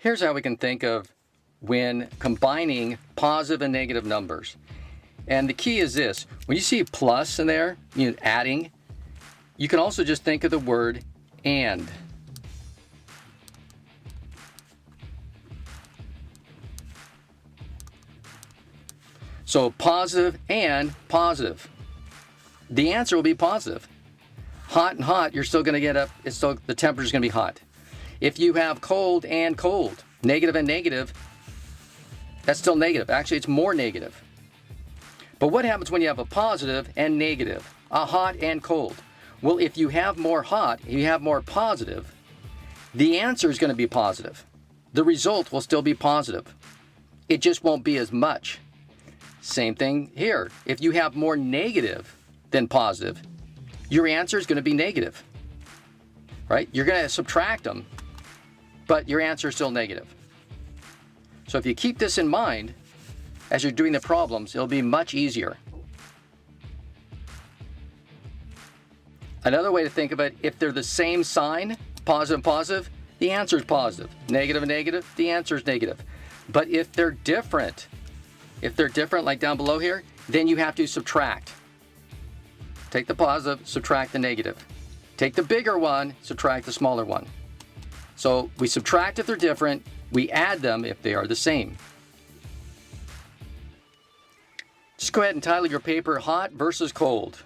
Here's how we can think of when combining positive and negative numbers. And the key is this: when you see plus in there, adding, you can also just think of the word and. So positive and positive. The answer will be positive. Hot and hot, you're still going to get up, the temperature's going to be hot. If you have cold and cold, negative and negative, that's still negative. Actually, it's more negative. But what happens when you have a positive and negative, a hot and cold? Well, if you have more hot, you have more positive, the answer is going to be positive. The result will still be positive. It just won't be as much. Same thing here. If you have more negative than positive, your answer is going to be negative, right? You're going to subtract them, but your answer is still negative. So if you keep this in mind as you're doing the problems, it'll be much easier. Another way to think of it, if they're the same sign, positive and positive, the answer is positive. Negative and negative, the answer is negative. But if they're different, like down below here, then you have to subtract. Take the positive, subtract the negative. Take the bigger one, subtract the smaller one. So we subtract if they're different, we add them if they are the same. Just go ahead and title your paper Hot versus Cold.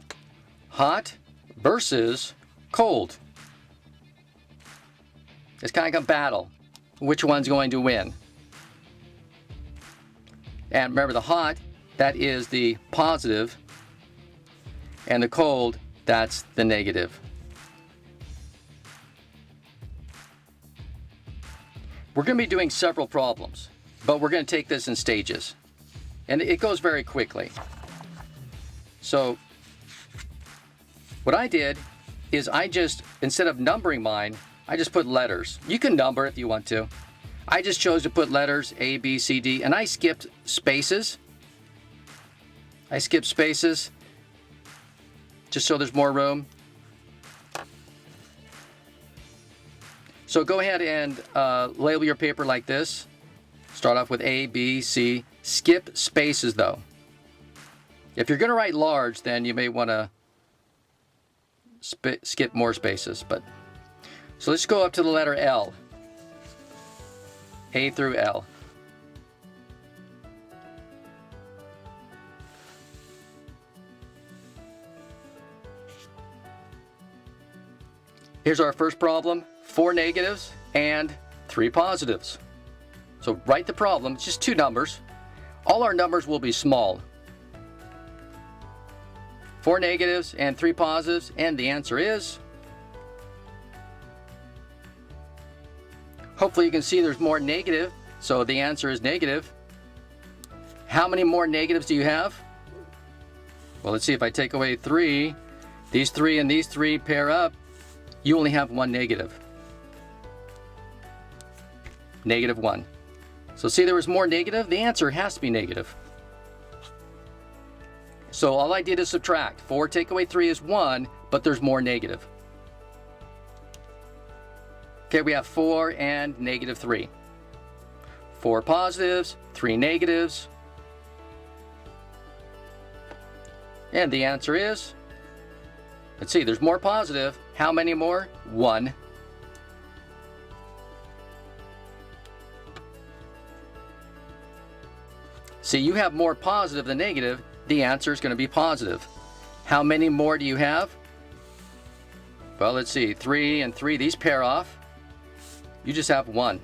Hot versus cold. It's kind of like a battle. Which one's going to win? And remember, the hot, that is the positive, and the cold, that's the negative. We're going to be doing several problems, but we're going to take this in stages. And it goes very quickly. So what I did is instead of numbering mine, I just put letters. You can number if you want to. I just chose to put letters A, B, C, D, and I skipped spaces. Just so there's more room. So go ahead and label your paper like this. Start off with A, B, C. Skip spaces though. If you're going to write large, then you may want to skip more spaces. So let's go up to the letter L. A through L. Here's our first problem: 4 negatives and 3 positives. So write the problem. It's just 2 numbers. All our numbers will be small. 4 negatives and 3 positives, and the answer is... Hopefully you can see there's more negative, so the answer is negative. How many more negatives do you have? Well, let's see. If I take away 3, these 3 and these 3 pair up, you only have 1 negative. Negative 1. So see, there was more negative. The answer has to be negative. So all I did is subtract. 4 take away 3 is 1, but there's more negative. Okay, we have 4 and negative 3. 4 positives, 3 negatives. And the answer is, let's see, there's more positive. How many more? 1. See, you have more positive than negative. The answer is going to be positive. How many more do you have? Well, let's see, 3 and 3, these pair off. You just have 1.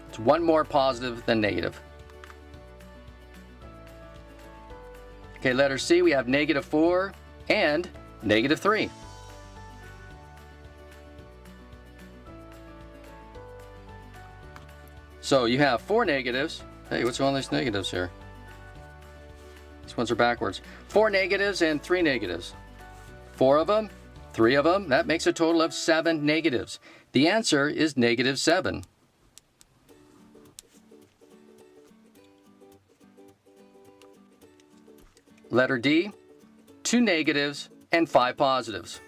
It's 1 more positive than negative. Okay, letter C, we have negative 4 and negative 3. So you have 4 negatives. Hey, what's all these negatives here? These ones are backwards. 4 negatives and 3 negatives. 4 of them, 3 of them, that makes a total of 7 negatives. The answer is negative 7. Letter D, 2 negatives and 5 positives.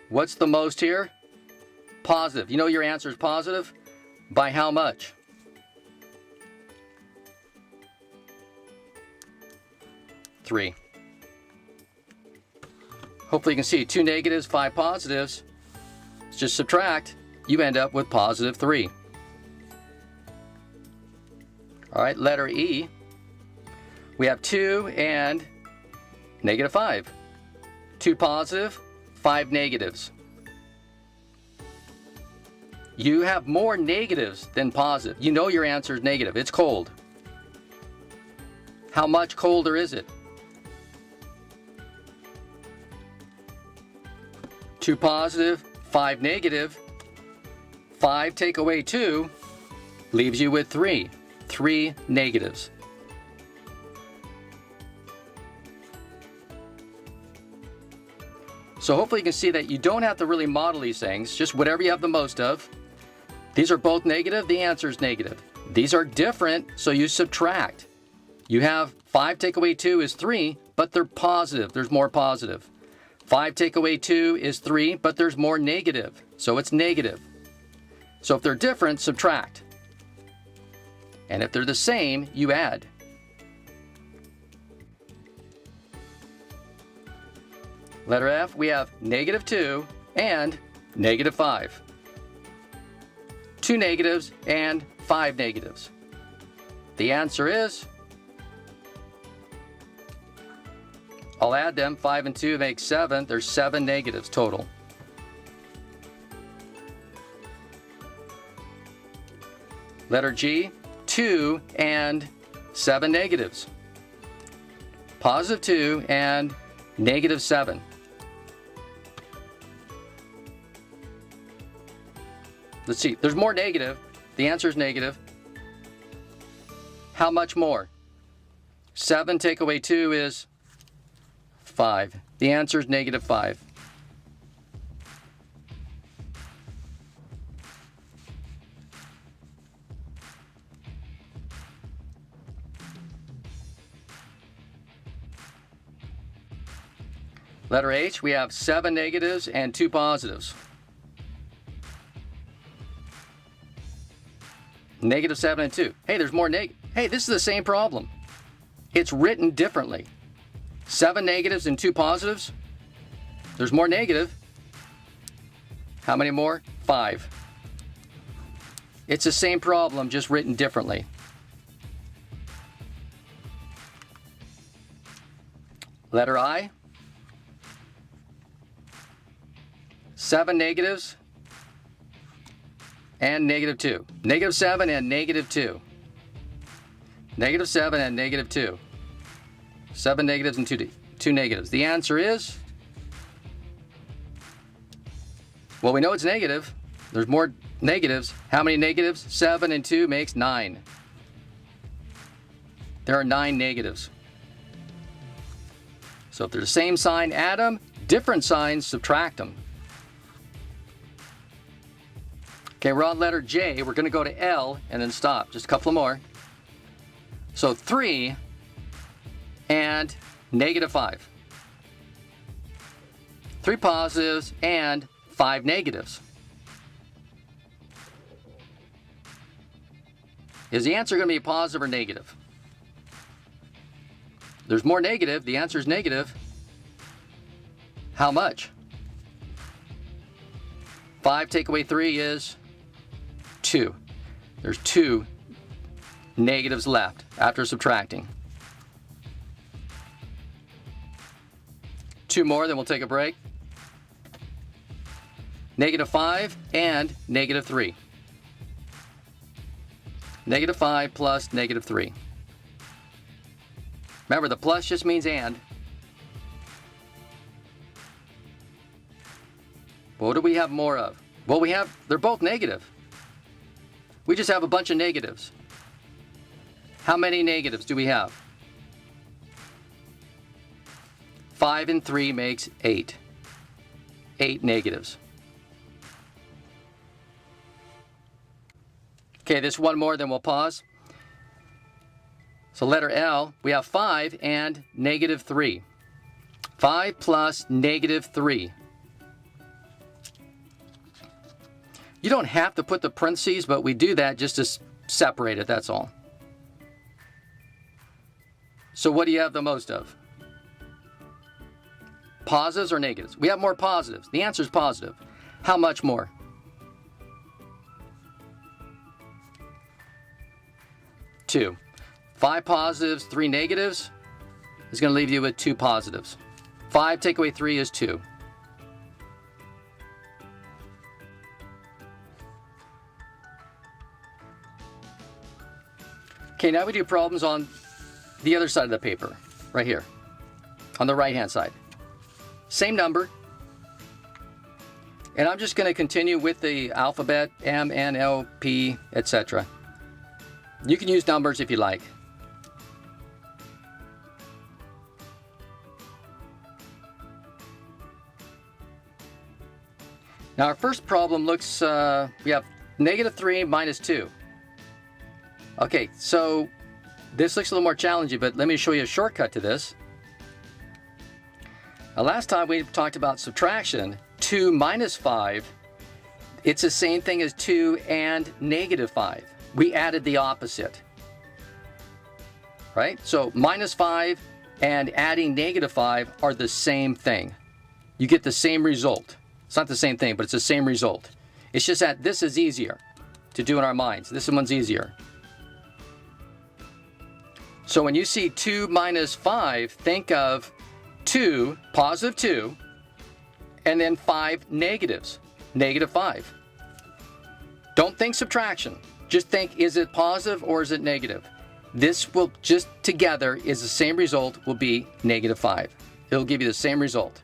What's the most here? positive. You know your answer is positive? By how much? Three. Hopefully you can see 2 negatives, 5 positives. Let's just subtract. You end up with positive 3. All right, letter E. We have 2 and negative 5. 2 positive, 5 negatives. You have more negatives than positive. You know your answer is negative. It's cold. How much colder is it? 2 positive, 5 negative. 5 take away 2 leaves you with 3. 3 negatives. So hopefully you can see that you don't have to really model these things, just whatever you have the most of. These are both negative, the answer is negative. These are different, so you subtract. You have 5 take away 2 is 3, but they're positive, there's more positive. 5 take away 2 is 3, but there's more negative, so it's negative. So if they're different, subtract. And if they're the same, you add. Letter F, we have negative 2 and negative 5. 2 negatives and 5 negatives. The answer is, I'll add them, 5 and 2 make 7. There's 7 negatives total. Letter G, 2 and 7 negatives. Positive 2 and negative 7. Let's see, there's more negative. The answer is negative. How much more? 7 take away 2 is 5. The answer is negative 5. Letter H, we have 7 negatives and 2 positives. Negative 7 and 2. Hey, there's more Hey, this is the same problem. It's written differently. 7 negatives and 2 positives. There's more negative. How many more? 5. It's the same problem, just written differently. Letter I. 7 negatives and negative 2. Negative 7 and negative 2. Negative 7 and negative 2. 7 negatives and 2 negatives. The answer is, well, we know it's negative. There's more negatives. How many negatives? 7 and 2 makes 9. There are 9 negatives. So if they're the same sign, add them. Different signs, subtract them. Okay, we're on letter J. We're going to go to L and then stop. Just a couple more. So 3 and negative 5. 3 positives and 5 negatives. Is the answer going to be positive or negative? There's more negative. The answer is negative. How much? 5 take away 3 is 2. There's 2 negatives left after subtracting. 2 more, then we'll take a break. Negative 5 and negative 3. Negative 5 plus negative 3. Remember, the plus just means and. What do we have more of? Well, they're both negative. We just have a bunch of negatives. How many negatives do we have? 5 and 3 makes 8. 8 negatives. Okay, this one more, then we'll pause. So letter L, we have 5 and negative 3. 5 plus negative 3. You don't have to put the parentheses, but we do that just to separate it, that's all. So what do you have the most of? Positives or negatives? We have more positives. The answer is positive. How much more? Two. 5 positives, 3 negatives is going to leave you with 2 positives. 5 take away 3 is 2. Okay, now we do problems on the other side of the paper, right here, on the right-hand side. Same number. And I'm just going to continue with the alphabet, M, N, L, P, etc. You can use numbers if you like. Now our first problem looks, we have -3 minus 2. Okay, so this looks a little more challenging, but let me show you a shortcut to this. Now, last time we talked about subtraction, 2 minus 5, it's the same thing as 2 and -5. We added the opposite, right? So -5 and adding -5 are the same thing. You get the same result. It's not the same thing, but it's the same result. It's just that this is easier to do in our minds. This one's easier. So when you see 2 minus 5, think of 2, positive 2, and then 5 negatives, -5. Don't think subtraction. Just think, is it positive or is it negative? This will just together is the same result, will be -5. It'll give you the same result.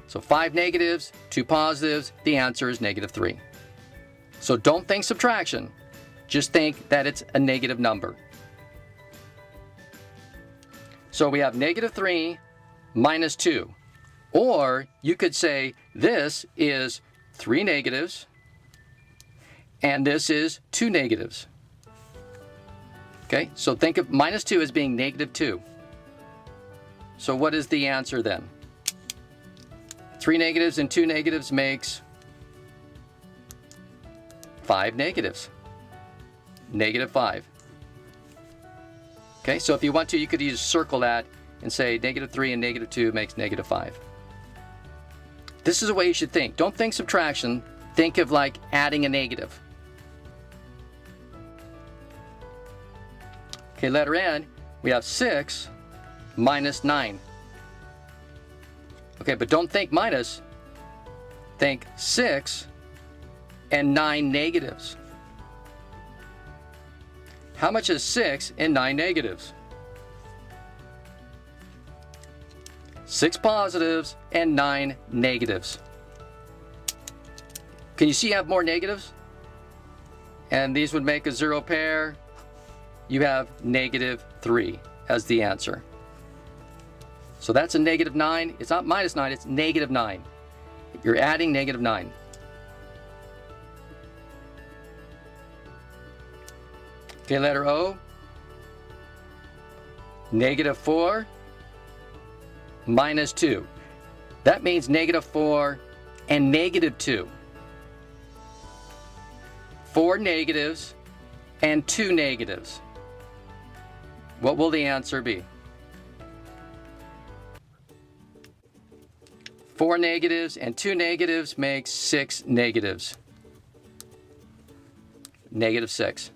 So 5 negatives, 2 positives, the answer is -3. So don't think subtraction. Just think that it's a negative number. So we have -3 minus 2. Or you could say this is 3 negatives and this is 2 negatives. Okay, so think of -2 as being -2. So what is the answer then? 3 negatives and 2 negatives makes 5 negatives. -5. Okay, so if you want to, you could just circle that and say -3 and -2 makes -5. This is the way you should think. Don't think subtraction. Think of like adding a negative. Okay, letter N, we have 6 minus 9. Okay, but don't think minus. Think 6 and 9 negatives. How much is 6 and 9 negatives? 6 positives and 9 negatives. Can you see you have more negatives? And these would make a 0 pair. You have -3 as the answer. So that's a -9. It's not -9, it's -9. You're adding -9. Okay, letter O. -4 minus 2. That means -4 and -2. 4 negatives and 2 negatives. What will the answer be? 4 negatives and 2 negatives makes 6 negatives. -6.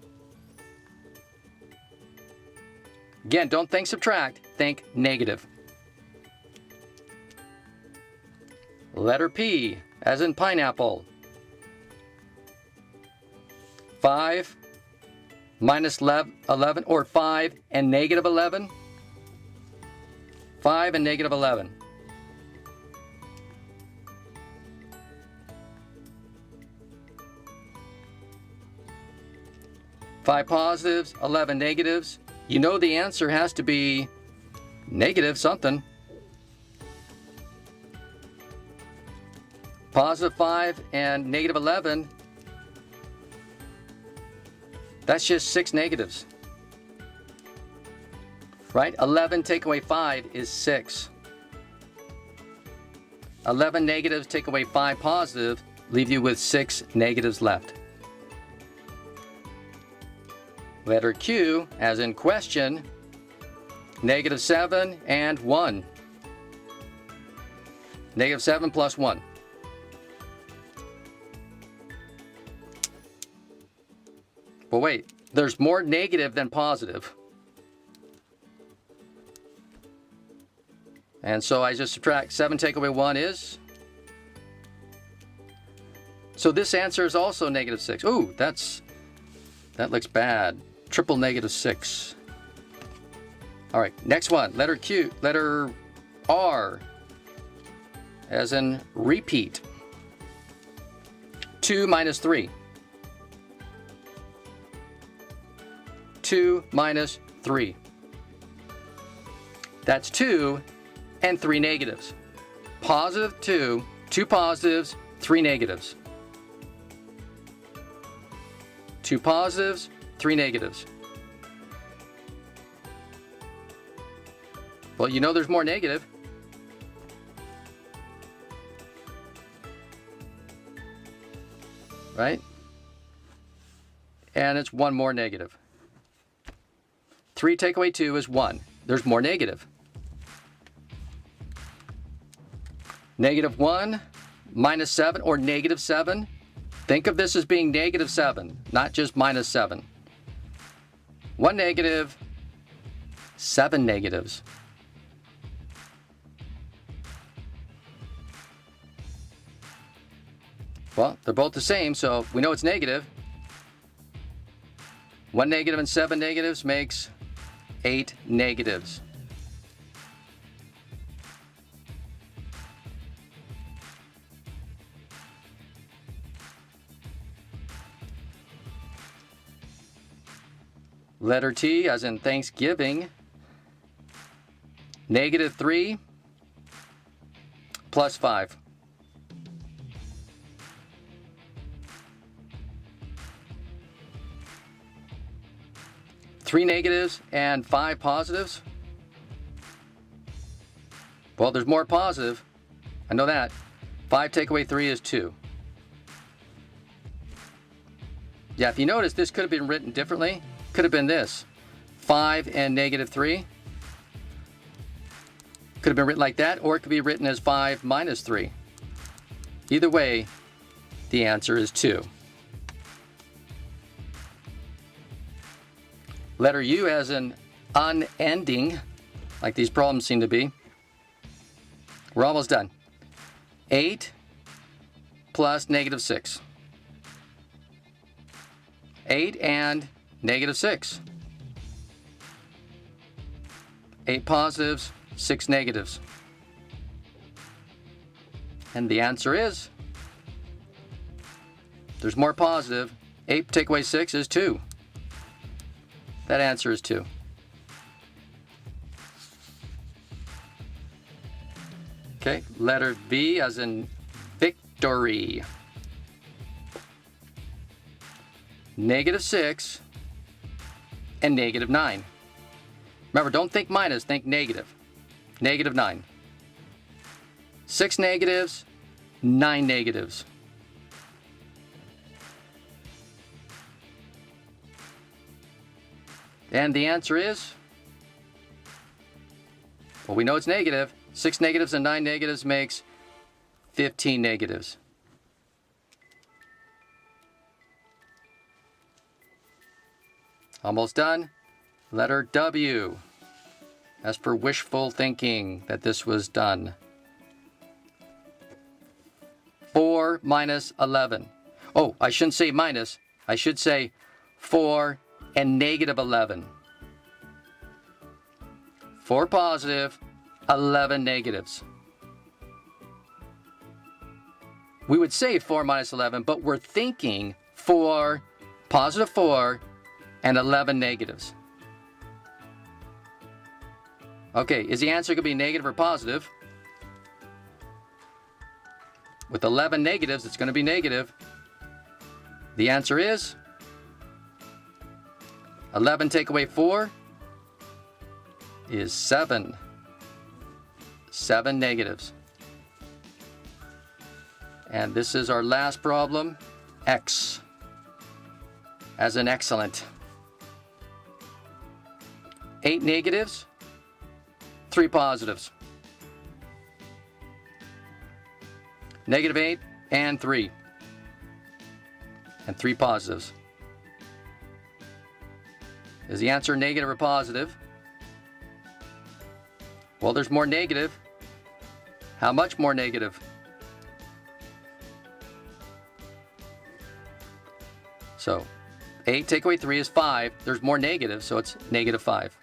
Again, don't think subtract, think negative. Letter P, as in pineapple. 5 minus 11, or 5 and -11. 5 and -11. Five positives, 11 negatives. You know the answer has to be negative something. +5 and -11. That's just 6 negatives. Right? 11 take away 5 is 6. 11 negatives take away 5 positive. leave you with 6 negatives left. Letter Q, as in question, -7 and 1. -7 plus 1. But wait, there's more negative than positive. And so I just subtract 7 take away 1 is? So this answer is also -6. Ooh, that looks bad. Triple -6. All right, next one. Letter R, as in repeat. 2 minus 3. 2 minus 3. That's 2 and 3 negatives. Positive 2, 2 positives, 3 negatives. 2 positives, 3 negatives. Well, you know there's more negative. Right? And it's 1 more negative. 3 take away 2 is 1. There's more negative. -1 minus 7 or -7. Think of this as being -7, not just -7. 1 negative, 7 negatives. Well, they're both the same, so we know it's negative. 1 negative and 7 negatives makes 8 negatives. Letter T, as in Thanksgiving. -3 plus 5. Three negatives and 5 positives. Well, there's more positive. I know that. 5 take away 3 is 2. Yeah, if you notice, this could have been written differently. Could have been this. 5 and -3. Could have been written like that, or it could be written as 5 minus 3. Either way, the answer is 2. Letter U, as in unending, like these problems seem to be. We're almost done. 8 plus -6. 8 and -6. 8 positives, 6 negatives. And the answer is, there's more positive. 8 take away 6 is 2. That answer is 2. Okay, letter V, as in victory. -6 and -9. Remember, don't think minus, think negative. -9. 6 negatives, 9 negatives. And the answer is, well, we know it's negative. 6 negatives and 9 negatives makes 15 negatives. Almost done. Letter W. As for wishful thinking that this was done. 4 minus 11. Oh, I shouldn't say minus. I should say 4 and -11. 4 positive, 11 negatives. We would say 4 minus 11, but we're thinking 4, positive 4, and 11 negatives. Okay, is the answer going to be negative or positive? With 11 negatives, it's going to be negative. The answer is 11 take away 4 is 7. 7 negatives. And this is our last problem, X, as in excellent. 8 negatives, 3 positives. -8 and 3. And 3 positives. Is the answer negative or positive? Well, there's more negative. How much more negative? So 8 take away 3 is 5. There's more negative, so it's -5.